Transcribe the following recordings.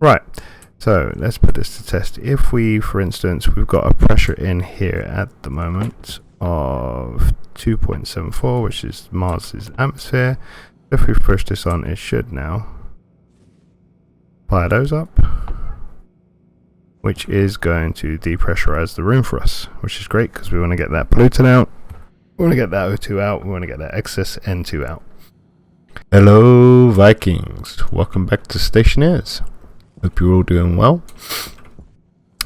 Right, so let's put this to test. If we, for instance, we've got a pressure in here at the moment of 2.74, which is Mars's atmosphere. If we push this on, it should now fire those up, which is going to depressurize the room for us, which is great because we want to get that pollutant out, we want to get that O2 out, we want to get that excess N2 out. Hello Vikings, welcome back to Stationeers. Hope you're all doing well.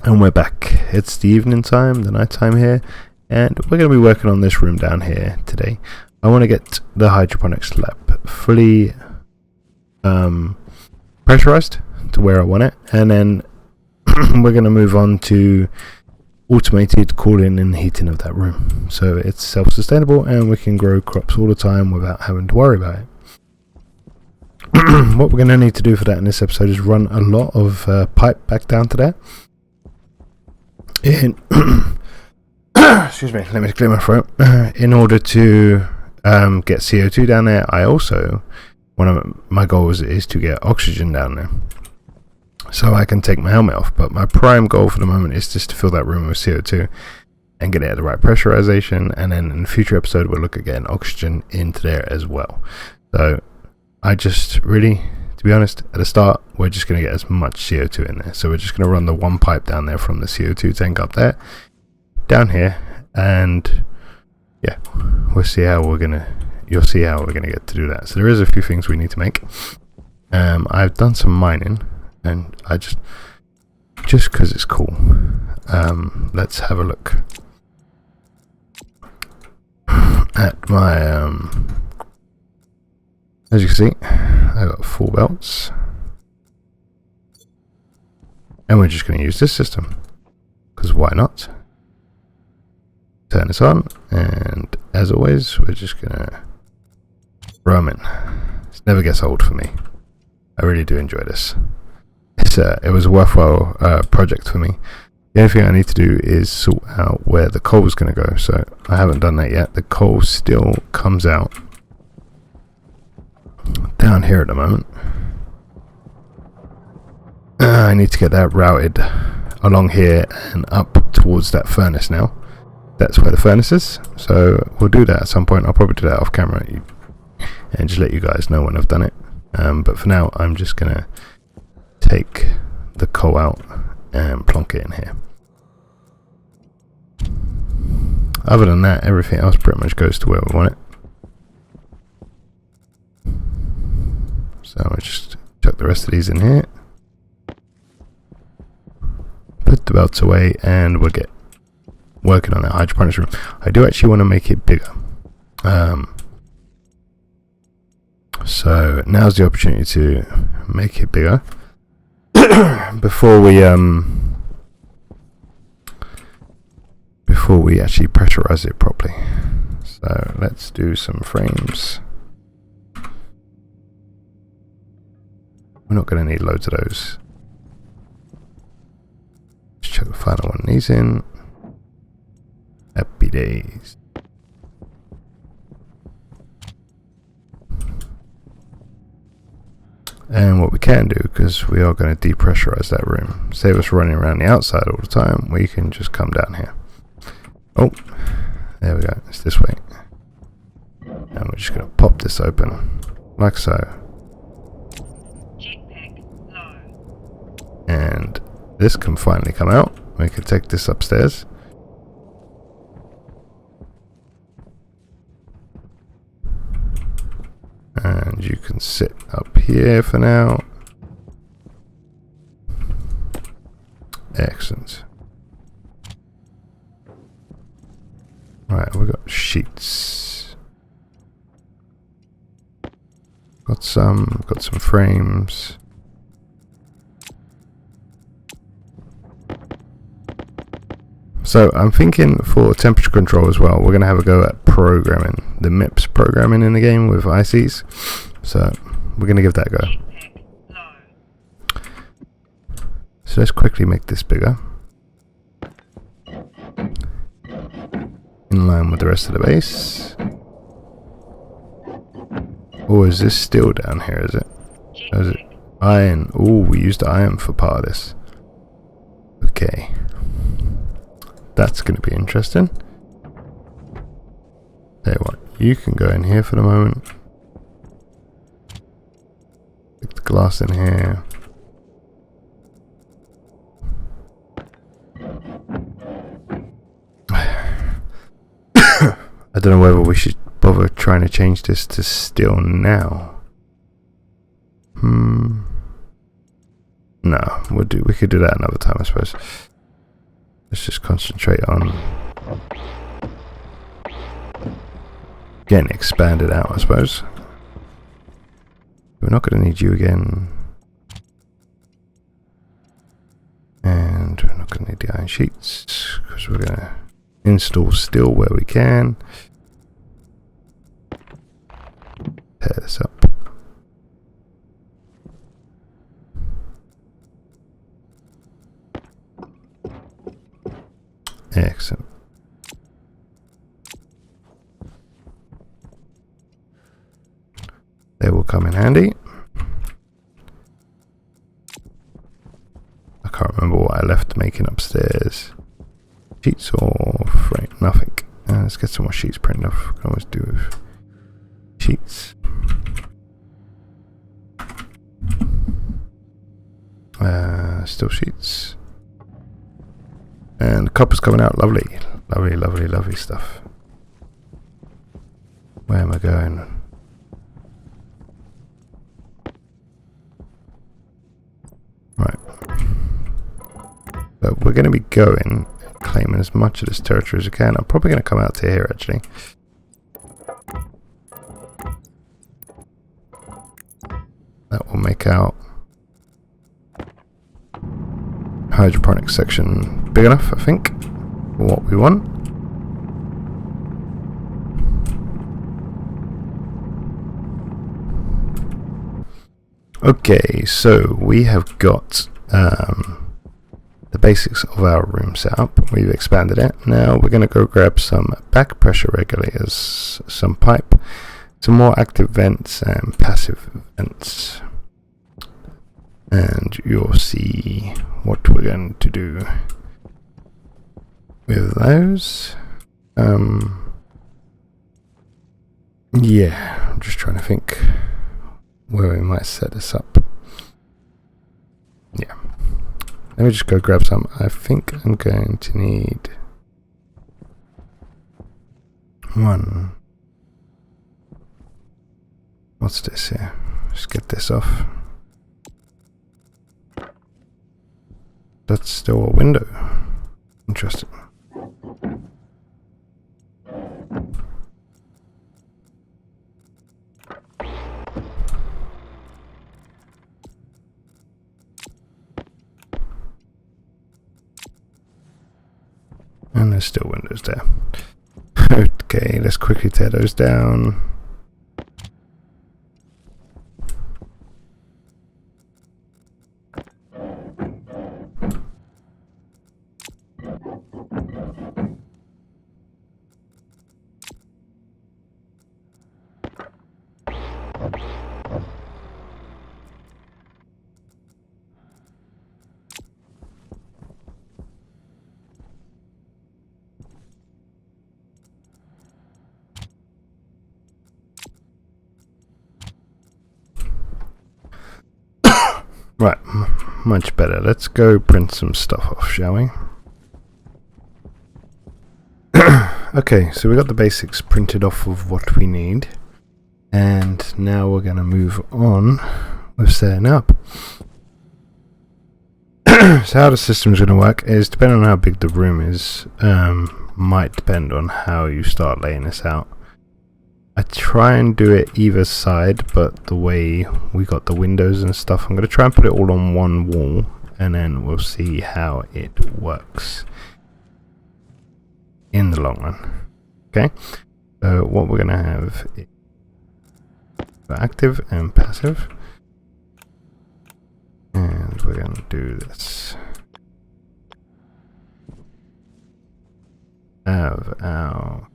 And we're back. It's the evening time, the night time here, and we're going to be working on this room down here today. I want to get the hydroponics lab fully pressurized to where I want it, and then we're going to move on to automated cooling and heating of that room, so it's self-sustainable and we can grow crops all the time without having to worry about it. What we're going to need to do for that in this episode is run a lot of pipe back down to there. Excuse me, let me clear my throat. In order to get CO2 down there, I also, one of my goals is to get oxygen down there, so I can take my helmet off. But my prime goal for the moment is just to fill that room with CO2 and get it at the right pressurization, and then in a future episode we'll look at getting oxygen into there as well. So I just really, to be honest, at the start we're just going to get as much CO2 in there, so we're just going to run the one pipe down there from the CO2 tank up there down here, and yeah, we'll see how you'll see how we're gonna get to do that. So there is a few things we need to make. I've done some mining, and I just because it's cool, let's have a look at my as you can see, I got 4 belts, and we're just going to use this system because why not? Turn this on, and as always we're just going to roam in. This never gets old for me. I really do enjoy this. It was a worthwhile project for me. The only thing I need to do is sort out where the coal is going to go, so I haven't done that yet. The coal still comes out down here at the moment. I need to get that routed along here and up towards that furnace now. That's where the furnace is, so we'll do that at some point. I'll probably do that off camera and just let you guys know when I've done it. But for now I'm just gonna take the coal out and plonk it in here. Other than that, everything else pretty much goes to where we want it. So I'll just chuck the rest of these in here, put the belts away, and we'll get working on that hydroponics room. I do actually want to make it bigger. So now's the opportunity to make it bigger before we actually pressurize it properly. So let's do some frames. We're not going to need loads of those. Let's chuck the final one of these in. Happy days. And what we can do, because we are going to depressurize that room, save us running around the outside all the time, we can just come down here. Oh, there we go, it's this way. And we're just going to pop this open, like so. And this can finally come out. We can take this upstairs. And you can sit up here for now. Excellent. Right, we've got sheets. Got some frames. So I'm thinking for temperature control as well, we're going to have a go at programming, the MIPS programming in the game with ICs. So we're going to give that a go. So let's quickly make this bigger, in line with the rest of the base. Or is this still down here, is it? Or is it? Iron. Oh, we used iron for part of this. Okay. That's going to be interesting. Tell you what, you can go in here for the moment. Stick the glass in here. I don't know whether we should bother trying to change this to steel now. No, we could do that another time, I suppose. Let's just concentrate on getting expanded out, I suppose. We're not going to need you again. And we're not going to need the iron sheets, because we're going to install steel where we can. Tear this up. Excellent. They will come in handy. I can't remember what I left making upstairs. Sheets or frame? Nothing. Let's get some more sheets printed off. Can always do with sheets. Still sheets. And the copper's coming out. Lovely. Lovely, lovely, lovely stuff. Where am I going? Right. But we're going to be going, claiming as much of this territory as we can. I'm probably going to come out to here, actually. That will make out hydroponic section big enough, I think, for what we want. Okay, so we have got the basics of our room set up. We've expanded it. Now we're going to go grab some back pressure regulators, some pipe, some more active vents and passive vents. And you'll see what we're going to do with those. Yeah, I'm just trying to think where we might set this up. Yeah. Let me just go grab some. I think I'm going to need one. What's this here? Just get this off. That's still a window. Interesting. And there's still windows there. Okay, let's quickly tear those down. Right, much better. Let's go print some stuff off, shall we? Okay, so we got the basics printed off of what we need. And now we're going to move on with setting up. So how the system's going to work is, depending on how big the room is, might depend on how you start laying this out. I try and do it either side, but the way we got the windows and stuff, I'm going to try and put it all on one wall, and then we'll see how it works in the long run. Okay, so what we're going to have is active and passive, and we're going to do this. Have our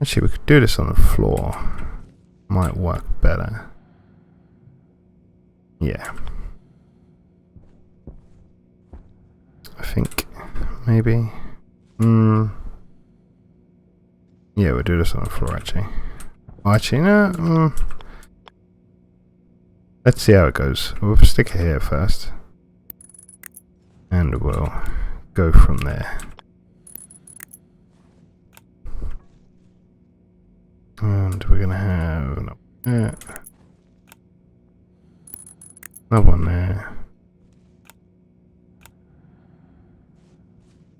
Actually, we could do this on the floor. Might work better. Yeah. I think maybe. Yeah, we'll do this on the floor actually. Oh, actually, no. Let's see how it goes. We'll stick it here first. And we'll go from there. And we're gonna have another one there.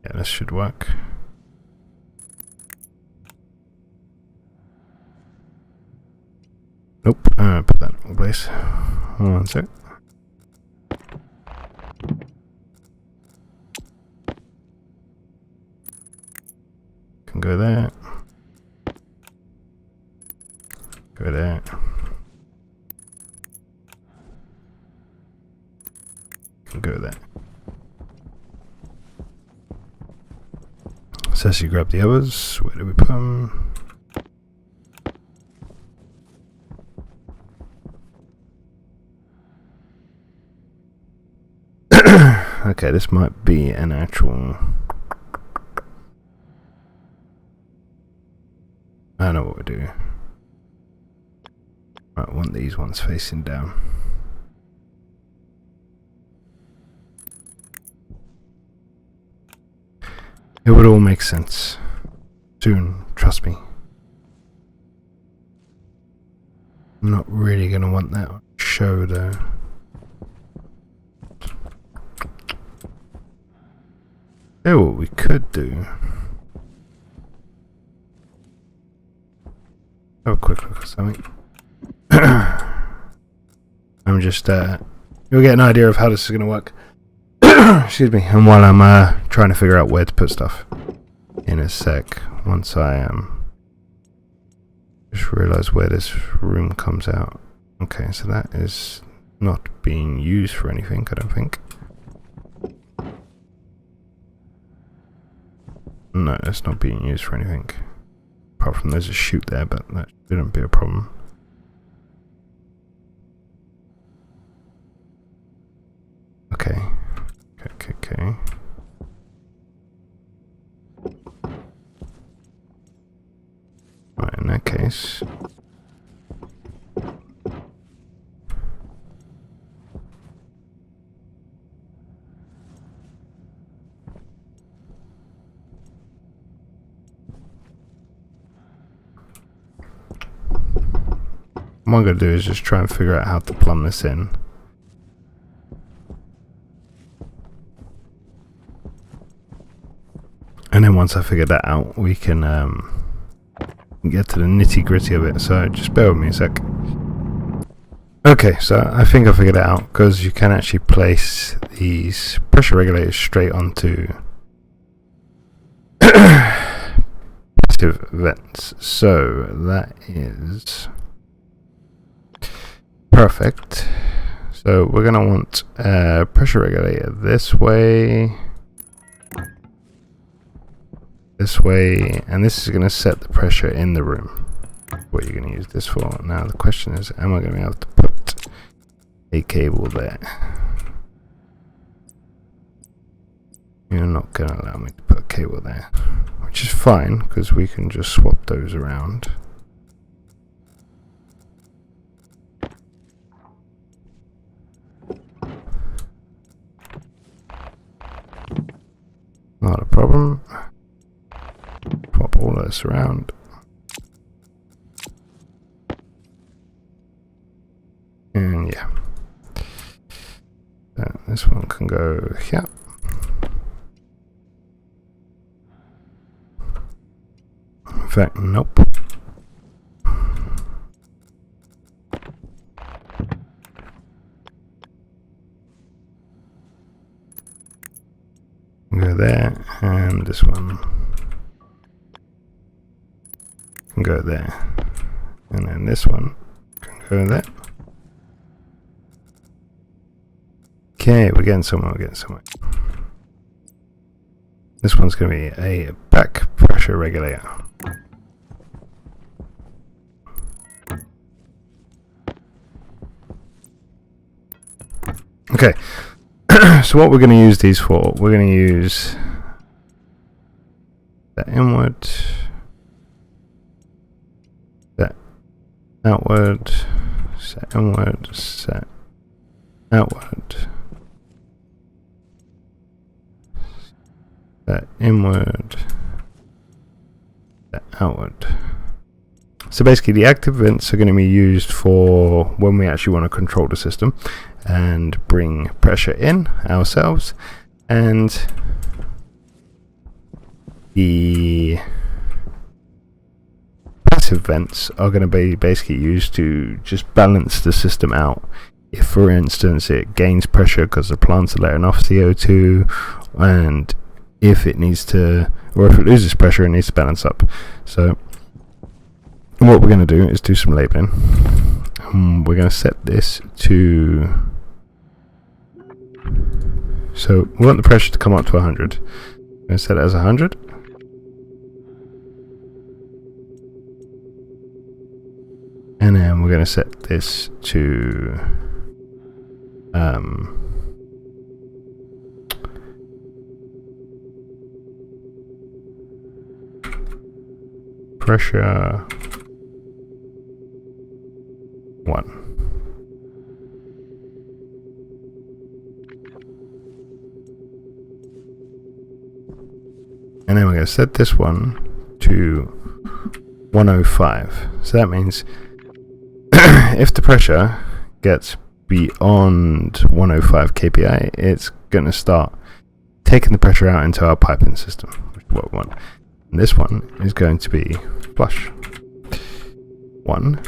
Yeah, this should work. Nope, put that in place. One sec. Can go there. Go there. Can go there. So as you grab the others, where do we put them? Okay, this might be an actual... I know what we do. Right, I want these ones facing down. It would all make sense. Soon, trust me. I'm not really going to want that on show though. Oh, what we could do. Have a quick look at something. I'm just, you'll get an idea of how this is going to work. Excuse me. And while I'm trying to figure out where to put stuff in a sec, once I just realize where this room comes out. Okay, so that is not being used for anything, I don't think. No, it's not being used for anything. Apart from there's a chute there, but that shouldn't be a problem. Okay. Okay. Right, in that case... what I'm going to do is just try and figure out how to plumb this in. And then once I figure that out, we can get to the nitty gritty of it. So just bear with me a sec. Okay, so I think I figured it out, because you can actually place these pressure regulators straight onto passive vents. So that is perfect. So we're going to want a pressure regulator this way, and this is going to set the pressure in the room. What you're going to use this for. Now the question is, am I going to be able to put a cable there? You're not going to allow me to put a cable there, which is fine, because we can just swap those around. Not a problem. Swap all of this around. And yeah. This one can go here. In fact, nope. Go there, and this one can go there, and then this one can go there. Okay, we're getting somewhere, This one's going to be a back pressure regulator. Okay, so what we're going to use these for, we're going to use that inward, that outward, set inward, set outward, set inward, set outward. So basically the active vents are going to be used for when we actually want to control the system and bring pressure in ourselves, and the passive vents are going to be basically used to just balance the system out. If for instance it gains pressure because the plants are letting off CO2, and if it needs to, or if it loses pressure, it needs to balance up. So what we're going to do is do some labeling. We're going to set this to, so we want the pressure to come up to 100. I'm going to set it as 100. And then we're going to set this to pressure 1. And then we're going to set this one to 105. So that means if the pressure gets beyond 105 kPa, it's going to start taking the pressure out into our piping system, which is what we want. And this one is going to be flush 1.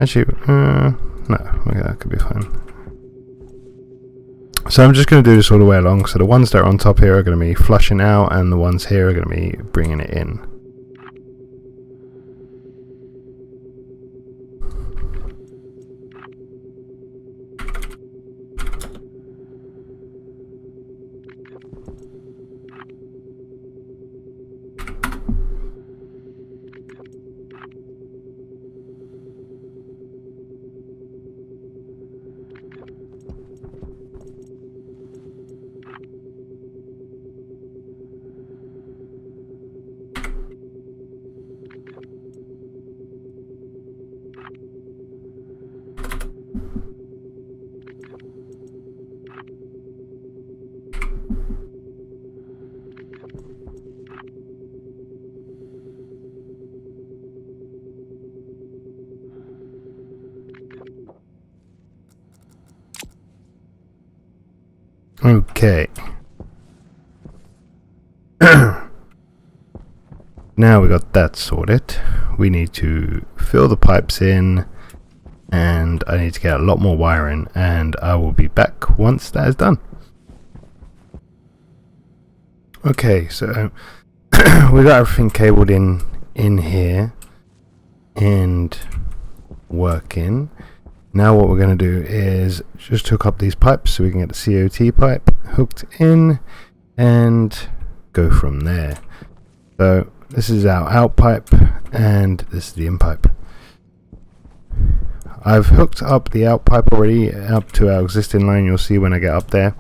Actually, no, okay, that could be fine. So I'm just going to do this all the way along. So the ones that are on top here are going to be flushing out, and the ones here are going to be bringing it in. Okay. Now we got that sorted. We need to fill the pipes in, and I need to get a lot more wiring, and I will be back once that is done. Okay, so we got everything cabled in here and working. Now what we're going to do is just hook up these pipes so we can get the COT pipe hooked in and go from there. So this is our out pipe and this is the in pipe. I've hooked up the out pipe already up to our existing line. You'll see when I get up there.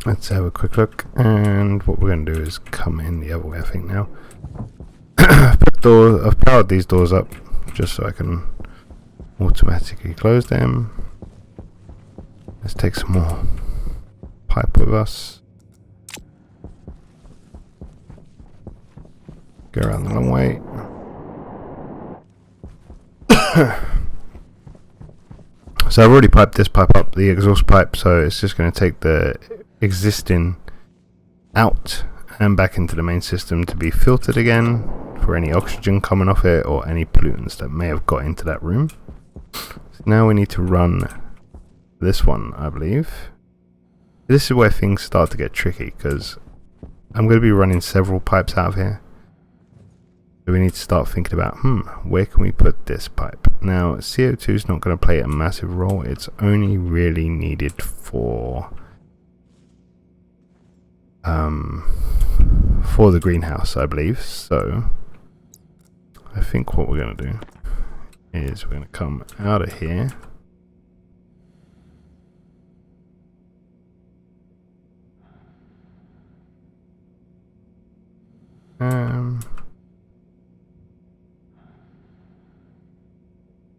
Let's have a quick look, and what we're going to do is come in the other way, I think now. I've powered these doors up just so I can automatically close them. Let's take some more pipe with us. Go around the long way. So I've already piped this pipe up, the exhaust pipe, so it's just going to take the existing out and back into the main system to be filtered again for any oxygen coming off it or any pollutants that may have got into that room. So now we need to run this one, I believe. This is where things start to get tricky, because I'm going to be running several pipes out of here. So we need to start thinking about, where can we put this pipe? Now, CO2 is not going to play a massive role. It's only really needed for the greenhouse, I believe. So I think what we're going to do is we're going to come out of here.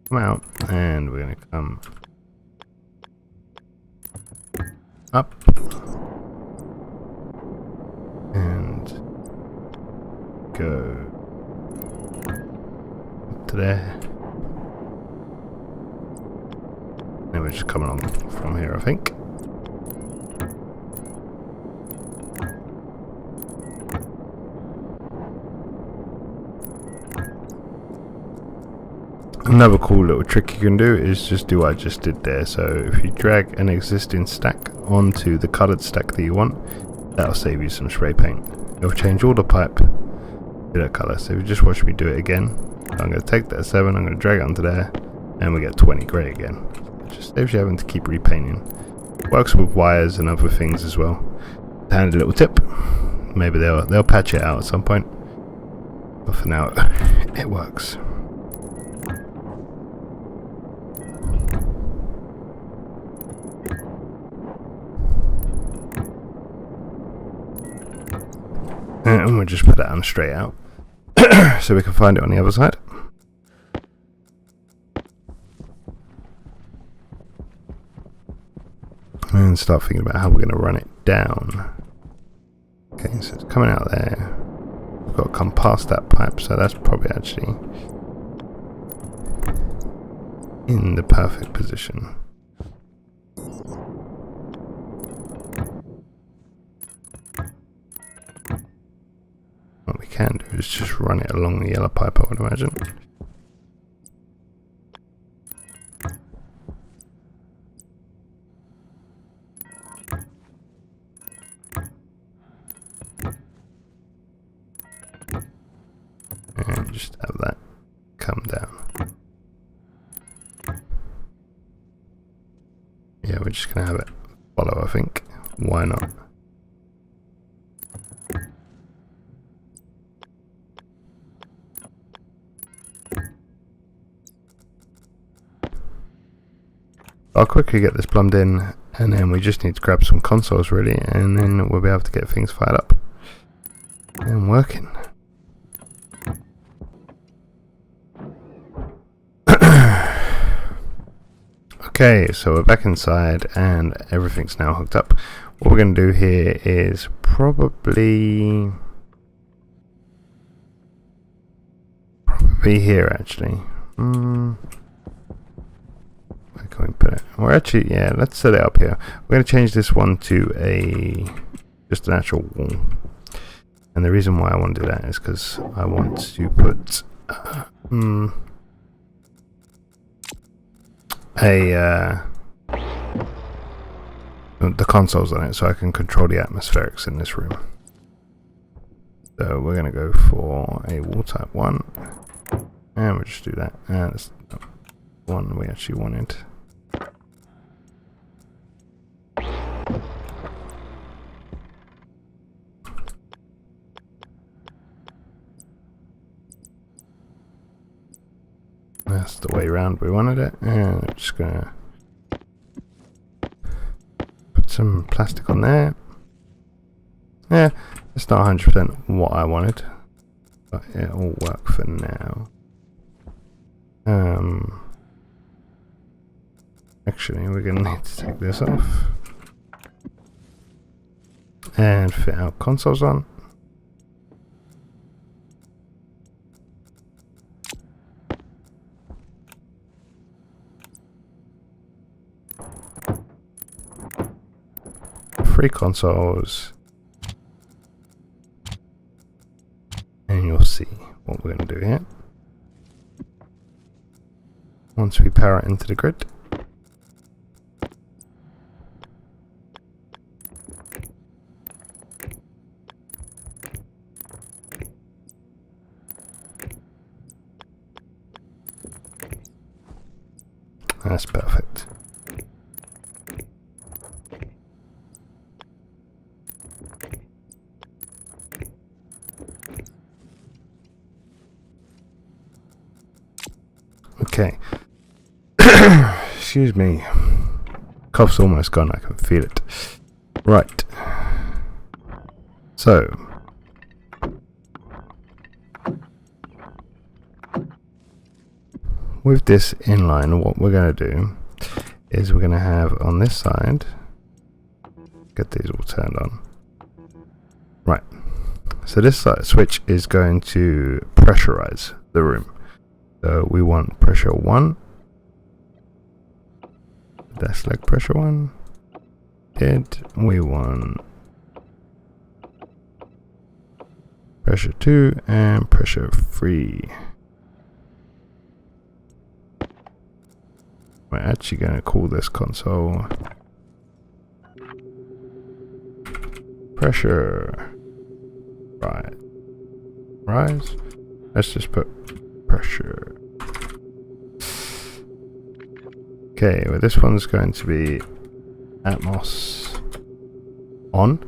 Come out, and we're going to come up and go to there. And we're just coming on from here, I think. Another cool little trick you can do is just do what I just did there. So if you drag an existing stack onto the coloured stack that you want, that'll save you some spray paint. It'll change all the pipe to that colour. So if you just watch me do it again, I'm going to take that 7, I'm going to drag it onto there, and we get 20 grey again. It just saves you having to keep repainting. Works with wires and other things as well. Handy little tip. Maybe they'll patch it out at some point, but for now it works. And we'll just put that on straight out so we can find it on the other side. And start thinking about how we're going to run it down. Okay, so it's coming out there. We've got to come past that pipe, so that's probably actually in the perfect position. What we can do is just run it along the yellow pipe, I would imagine. And just have that come down. Yeah, we're just going to have it follow, I think. Why not? I'll quickly get this plumbed in, and then we just need to grab some consoles really, and then we'll be able to get things fired up and working. Okay, so we're back inside and everything's now hooked up. What we're going to do here is probably here actually. Where can we put it? We're actually, yeah, let's set it up here. We're going to change this one to just an actual wall. And the reason why I want to do that is because I want to put the consoles on it, so I can control the atmospherics in this room. So we're going to go for a wall type 1, and we'll just do that. That's the one we actually wanted. That's the way around we wanted it, and I'm just going to put some plastic on there. Yeah, it's not 100% what I wanted, but it'll work for now. Actually, we're going to need to take this off and fit our consoles on. Three consoles, and you'll see what we're going to do here. Once we power it into the grid, that's perfect. Okay. Excuse me. Cough's almost gone, I can feel it. Right. So. With this inline, what we're going to do is we're going to have on this side, get these all turned on. Right. So this side switch is going to pressurize the room. So we want pressure 1. That's select pressure 1. We want pressure 2 and pressure 3. We're actually going to call this console pressure rise. Let's just put pressure. Okay, well this one's going to be Atmos on.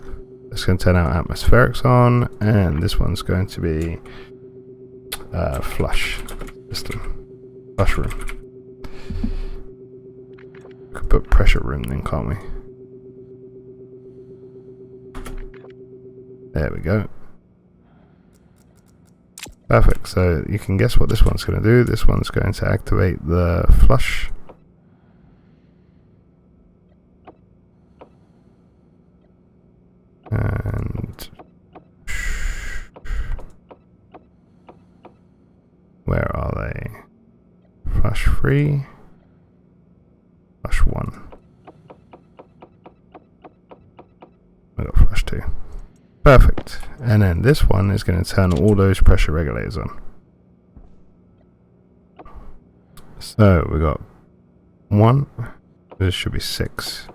It's going to turn out atmospherics on, and this one's going to be flush system, flush room. We could put pressure room then, can't we? There we go. Perfect. So you can guess what this one's going to do. This one's going to activate the flush. And where are they? Flush 3, flush 1. I got flush 2. Perfect. And then this one is going to turn all those pressure regulators on. So we got 1. This should be 6.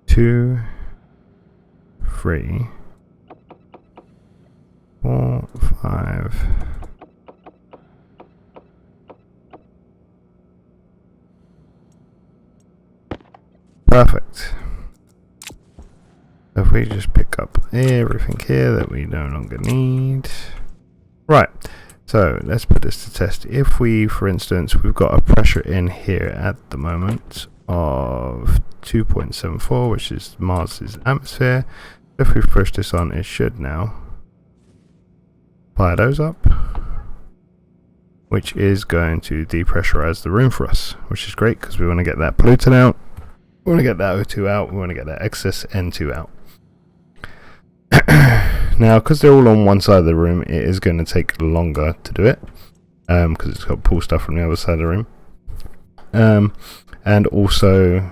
2. 3, 4, 5. Perfect. If we just pick up everything here that we no longer need. Right, so let's put this to test. If we, for instance, we've got a pressure in here at the moment of 2.74, which is Mars's atmosphere. If we push this on, it should now fire those up, which is going to depressurize the room for us, which is great because we want to get that pollutant out, we want to get that O2 out, we want to get that excess N2 out. Now, because they're all on one side of the room, it is going to take longer to do it, because it's got to pull stuff from the other side of the room. And also,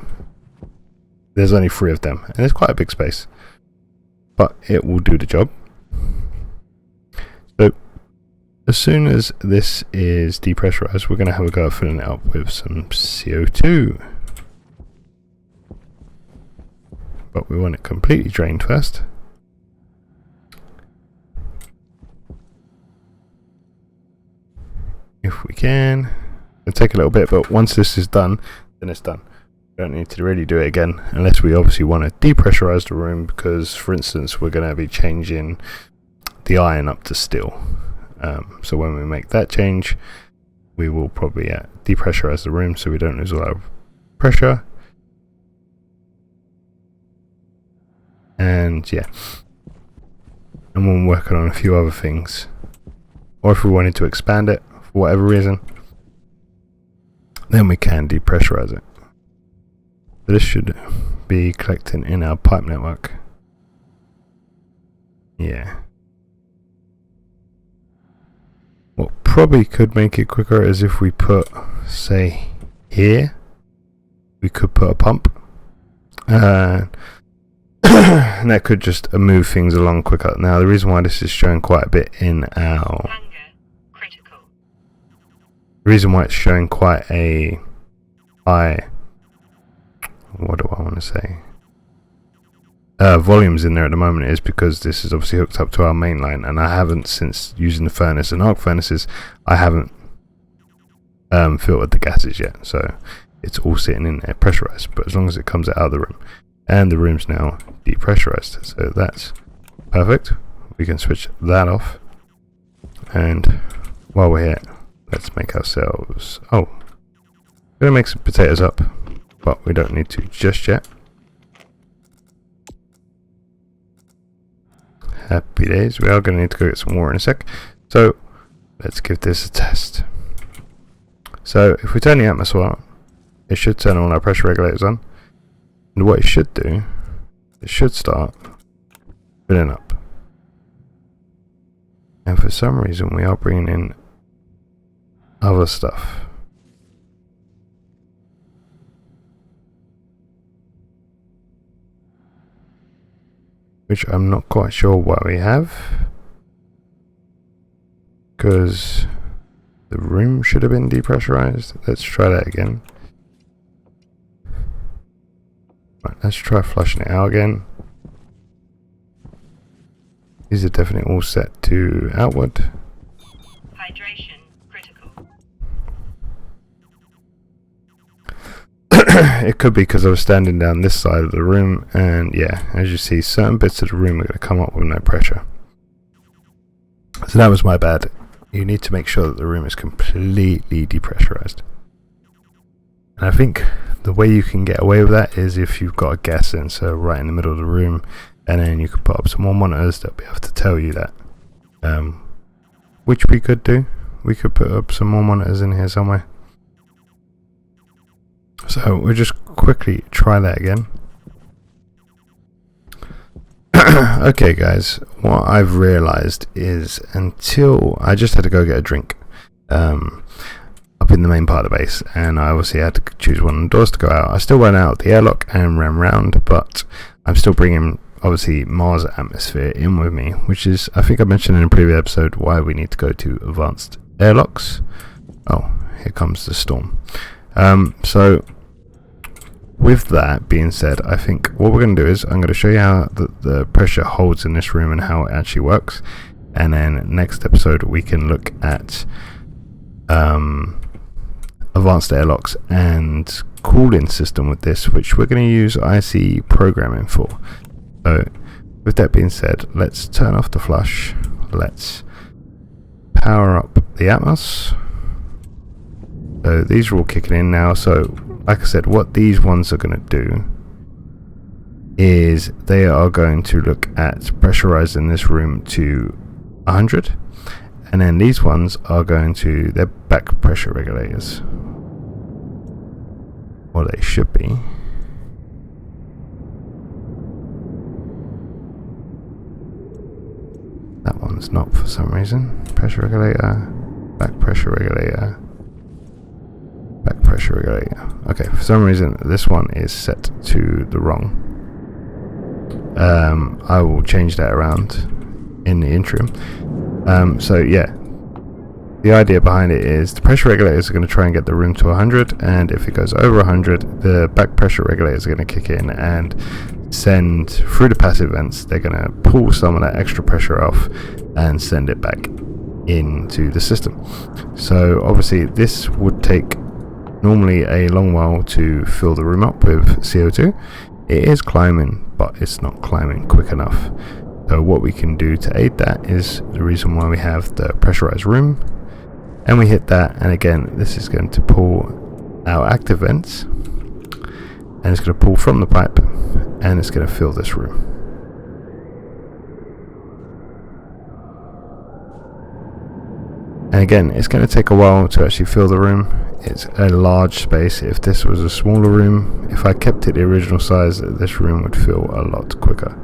there's only 3 of them, and it's quite a big space. But it will do the job. So as soon as this is depressurized, we're going to have a go at filling it up with some CO2. But we want it completely drained first. If we can. It'll take a little bit, but once this is done, then it's done. Don't need to really do it again unless we obviously want to depressurize the room, because for instance we're going to be changing the iron up to steel, so when we make that change we will probably depressurize the room so we don't lose a lot of pressure. And yeah, and we're working on a few other things, or if we wanted to expand it for whatever reason, then we can depressurize it. This should be collecting in our pipe network. Yeah. What probably could make it quicker is if we put, say, here, we could put a pump. And that could just move things along quicker. Now, the reason why this is showing quite a bit in our... The reason why it's showing quite a high... What do I want to say? Volumes in there at the moment is because this is obviously hooked up to our main line, and I haven't, since using the furnace and arc furnaces, I haven't filtered the gases yet, so it's all sitting in there pressurized. But as long as it comes out of the room, and the room's now depressurized, so that's perfect. We can switch that off, and while we're here, let's make ourselves... Oh, we're going to make some potatoes up, but we don't need to just yet. Happy days. We are going to need to go get some water in a sec. So, let's give this a test. So, if we turn the atmosphere on, it should turn all our pressure regulators on. And what it should do, it should start filling up. And for some reason, we are bringing in other stuff. Which I'm not quite sure what we have. Because the room should have been depressurized. Let's try that again. Right, let's try flushing it out again. These are definitely all set to outward. Hydration critical. It could be because I was standing down this side of the room, and yeah, as you see, certain bits of the room are going to come up with no pressure. So that was my bad. You need to make sure that the room is completely depressurized. And I think the way you can get away with that is if you've got a gas sensor right in the middle of the room, and then you could put up some more monitors that'll be able to tell you that. Which we could do. We could put up some more monitors in here somewhere. So we'll just quickly try that again. Okay guys, what I've realized is until I just had to go get a drink up in the main part of the base, and I obviously had to choose one of the doors to go out. I still went out the airlock and ran round, but I'm still bringing obviously Mars atmosphere in with me, which is, I think I mentioned in a previous episode, why we need to go to advanced airlocks. Oh, here comes the storm. So with that being said, I think what we're going to do is I'm going to show you how the pressure holds in this room and how it actually works, and then next episode we can look at advanced airlocks and cooling system with this, which we're going to use IC programming for. So with that being said, let's turn off the flush, let's power up the Atmos. So these are all kicking in now. So like I said, what these ones are going to do is they are going to look at pressurizing this room to 100, and then these ones are going to, they're back pressure regulators, or they should be. That one's not for some reason. Pressure regulator, back pressure regulator, back pressure regulator. Okay, for some reason this one is set to the wrong. I will change that around in the interim. So yeah, the idea behind it is the pressure regulators are going to try and get the room to 100, and if it goes over 100, the back pressure regulators are going to kick in and send through the passive vents. They're going to pull some of that extra pressure off and send it back into the system. So obviously this would take normally a long while to fill the room up with CO2. It is climbing, but it's not climbing quick enough. So what we can do to aid that is the reason why we have the pressurized room, and we hit that, and again this is going to pull our active vents, and it's going to pull from the pipe, and it's going to fill this room. And again, it's going to take a while to actually fill the room. It's a large space. If this was a smaller room, if I kept it the original size, this room would fill a lot quicker.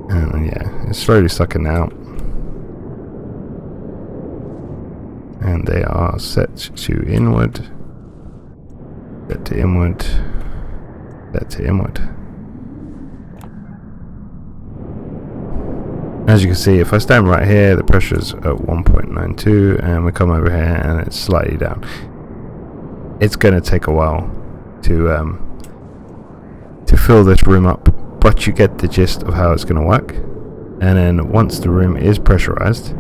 And yeah, it's slowly sucking out. And they are set to inward, set to inward, set to inward. As you can see, if I stand right here, the pressure's at 1.92, and we come over here and it's slightly down. It's going to take a while to fill this room up, but you get the gist of how it's going to work. And then once the room is pressurized,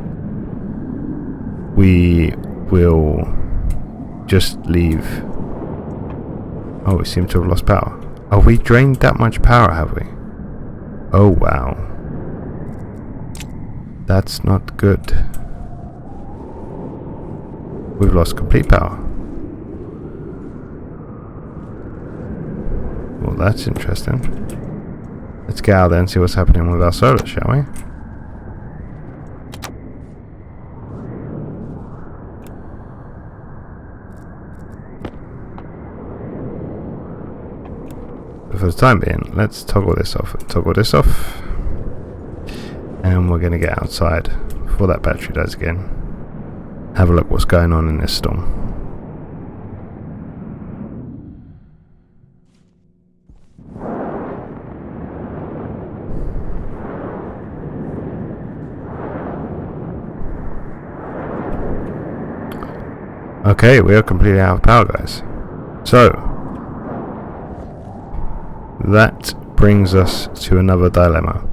we will just leave. Oh, we seem to have lost power. Oh, we drained that much power, have we? Oh wow. That's not good. We've lost complete power. Well, that's interesting. Let's get out there and see what's happening with our solar, shall we? For the time being, let's toggle this off. And we're going to get outside before that battery dies again. Have a look what's going on in this storm. Okay, we are completely out of power, guys. So that brings us to another dilemma.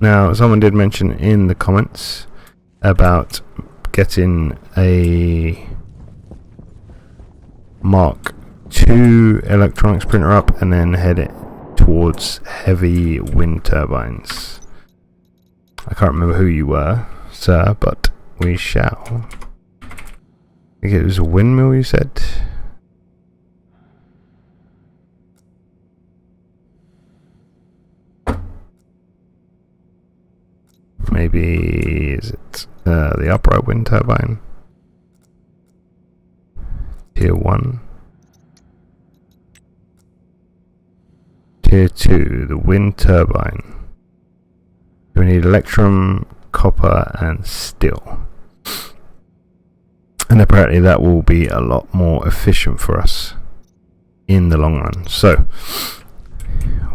Now, someone did mention in the comments about getting a Mark II electronics printer up and then head it towards heavy wind turbines. I can't remember who you were, sir, but we shall. I think it was a windmill, you said? Maybe, is it the upright wind turbine? Tier 1. Tier 2, the wind turbine. We need electrum, copper and steel. And apparently that will be a lot more efficient for us in the long run. So,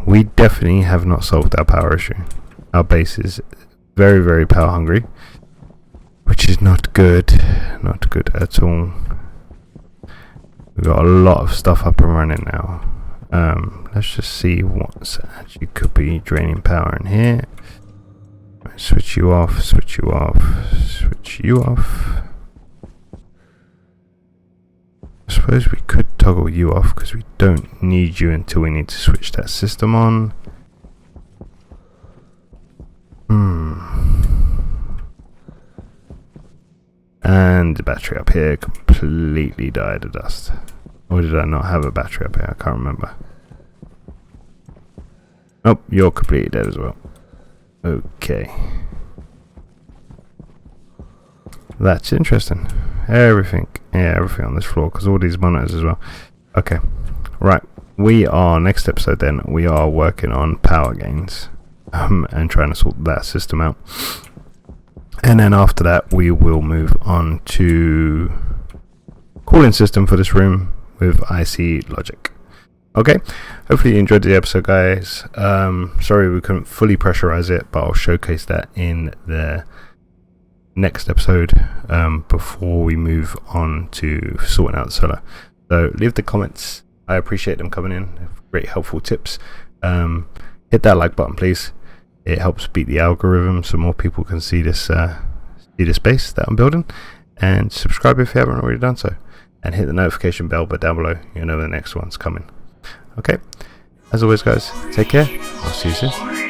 we definitely have not solved our power issue. Our base is very, very power hungry, which is not good at all. We've got a lot of stuff up and running now. Let's just see what's actually could be draining power in here. Switch you off, switch you off, switch you off. I suppose we could toggle you off because we don't need you until we need to switch that system on. And the battery up here completely died of dust. Or did I not have a battery up here? I can't remember. Oh, you're completely dead as well. Okay. That's interesting. Everything on this floor, because all these monitors as well. Okay. Right. Next episode then, we are working on power gains. And trying to sort that system out. And then after that we will move on to cooling system for this room with IC logic. Okay, hopefully you enjoyed the episode, guys. Sorry we couldn't fully pressurize it, but I'll showcase that in the next episode before we move on to sorting out the solar. So leave the comments. I appreciate them coming in. Great helpful tips. Hit that like button, please. It helps beat the algorithm so more people can see this space that I'm building. And subscribe if you haven't already done so. And hit the notification bell down below. You know the next one's coming. Okay. As always, guys, take care. I'll see you soon.